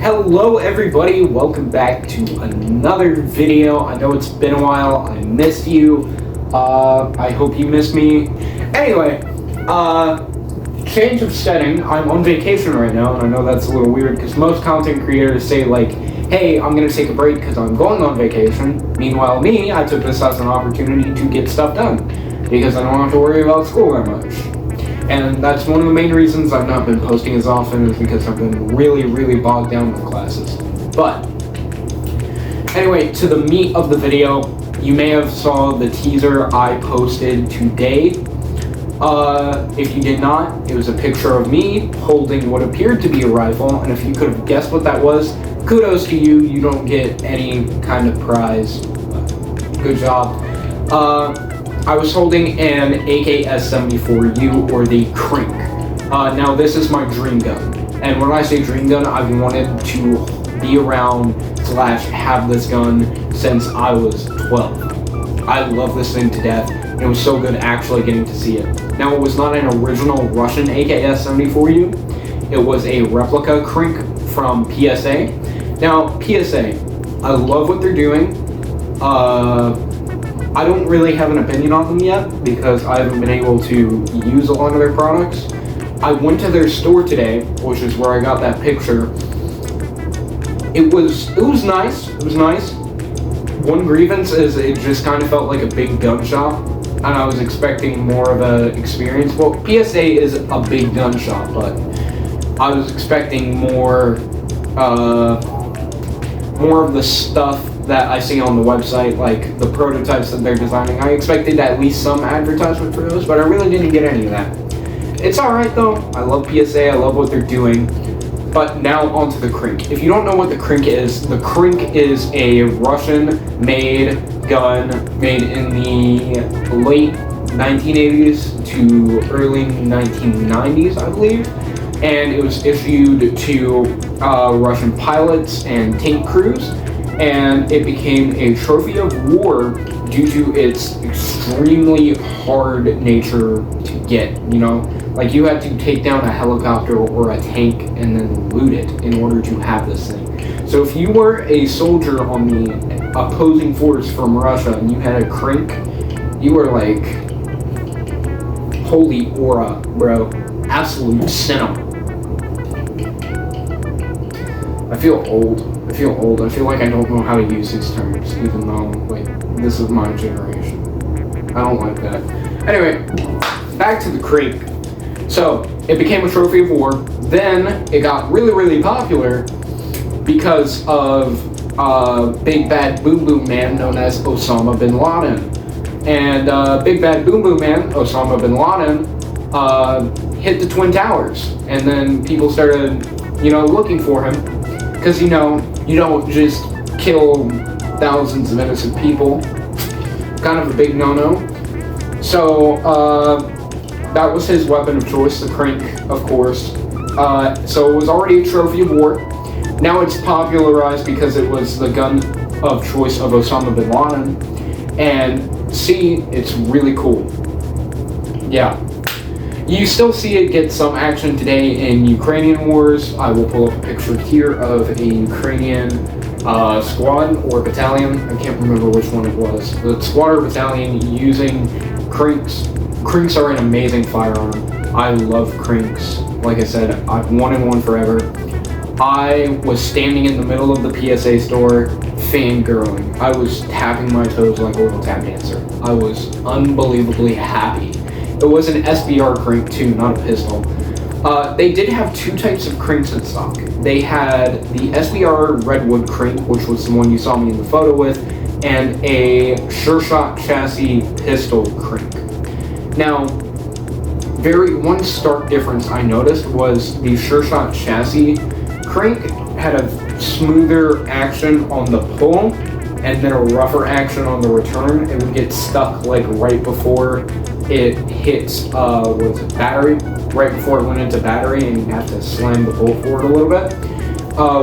Hello everybody, welcome back to another video. I know it's been a while, I missed you. I hope you missed me. Anyway, change of setting. I'm on vacation right now, and I know that's a little weird because most content creators say like, hey, I'm gonna take a break because I'm going on vacation. Meanwhile, me, I took this as an opportunity to get stuff done because I don't have to worry about school that much. And that's one of the main reasons I've not been posting as often is because I've been really bogged down with classes. But anyway, to the meat of the video, you may have saw the teaser I posted today. If you did not, it was a picture of me holding what appeared to be a rifle, and if you could have guessed what that was, kudos to you, you don't get any kind of prize. Good job. I was holding an AK-74U, or the Krink. Now this is my dream gun, and when I say dream gun, I've wanted to be around / have this gun since I was 12. I love this thing to death. It was so good actually getting to see it. Now it was not an original Russian AK-74U, it was a replica Krink from PSA. Now PSA, I love what they're doing. I don't really have an opinion on them yet because I haven't been able to use a lot of their products. I went to their store today, which is where I got that picture. It was nice. It was nice. One grievance is it just kind of felt like a big gun shop, and I was expecting more of an experience. Well, PSA is a big gun shop, but I was expecting more of the stuff that I see on the website, like the prototypes that they're designing. I expected at least some advertisement for those, but I really didn't get any of that. It's alright though. I love PSA, I love what they're doing. But now onto the Krink. If you don't know what the Krink is a Russian-made gun made in the late 1980s to early 1990s, I believe. And it was issued to Russian pilots and tank crews. And it became a trophy of war due to its extremely hard nature to get, you know? Like, you had to take down a helicopter or a tank and then loot it in order to have this thing. So if you were a soldier on the opposing force from Russia and you had a Krink, you were like, holy aura, bro. Absolute cinema. I feel old. I feel like I don't know how to use these terms, even though, like, this is my generation. I don't like that. Anyway, back to the Krink. So, it became a trophy of war. Then, it got really popular because of Big Bad Boom Boom Man known as Osama Bin Laden. And Big Bad Boom Boom Man, Osama Bin Laden, hit the Twin Towers. And then people started, looking for him. Because, you don't just kill thousands of innocent people. Kind of a big no-no. So, that was his weapon of choice, the Krink, of course. So it was already a trophy of war. Now it's popularized because it was the gun of choice of Osama Bin Laden. And see, it's really cool. Yeah. You still see it get some action today in Ukrainian wars. I will pull up a picture here of a Ukrainian squad or battalion. I can't remember which one it was. The squad or battalion using Krinks. Krinks are an amazing firearm. I love Krinks. Like I said, I've wanted one forever. I was standing in the middle of the PSA store, fangirling. I was tapping my toes like a little tap dancer. I was unbelievably happy. It was an SBR Krink too, not a pistol. They did have two types of Krinks in stock. They had the SBR Redwood Krink, which was the one you saw me in the photo with, and a Sure-Shot chassis pistol Krink. Now, one stark difference I noticed was the Sure-Shot chassis Krink had a smoother action on the pull, and then a rougher action on the return. It would get stuck like right before it hits battery, right before it went into battery, and you have to slam the bolt forward a little bit.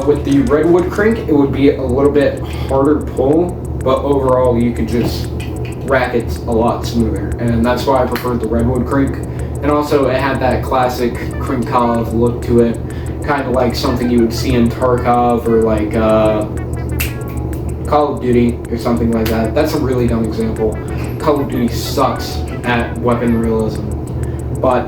With the Redwood Krink, it would be a little bit harder pull, but overall you could just rack it a lot smoother, and that's why I preferred the Redwood Krink. And also it had that classic Krinkov look to it. kind of like something you would see in Tarkov or like Call of Duty or something like that. That's a really dumb example. Call of Duty sucks at weapon realism, but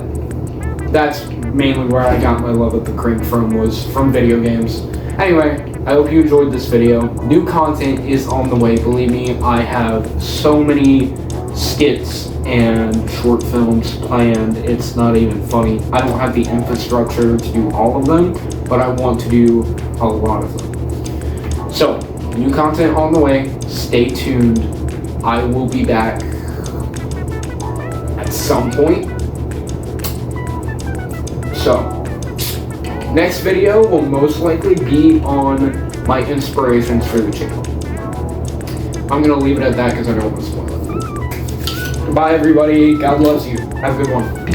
that's mainly where I got my love of the Krink from, was from video games. Anyway, I hope you enjoyed this video. New content is on the way, believe me. I have so many skits and short films planned, it's not even funny. I don't have the infrastructure to do all of them, but I want to do a lot of them. So, new content on the way, stay tuned. I will be back at some point. So, next video will most likely be on my inspirations for the channel. I'm gonna leave it at that because I don't want to spoil it. Bye everybody, God loves you. Have a good one.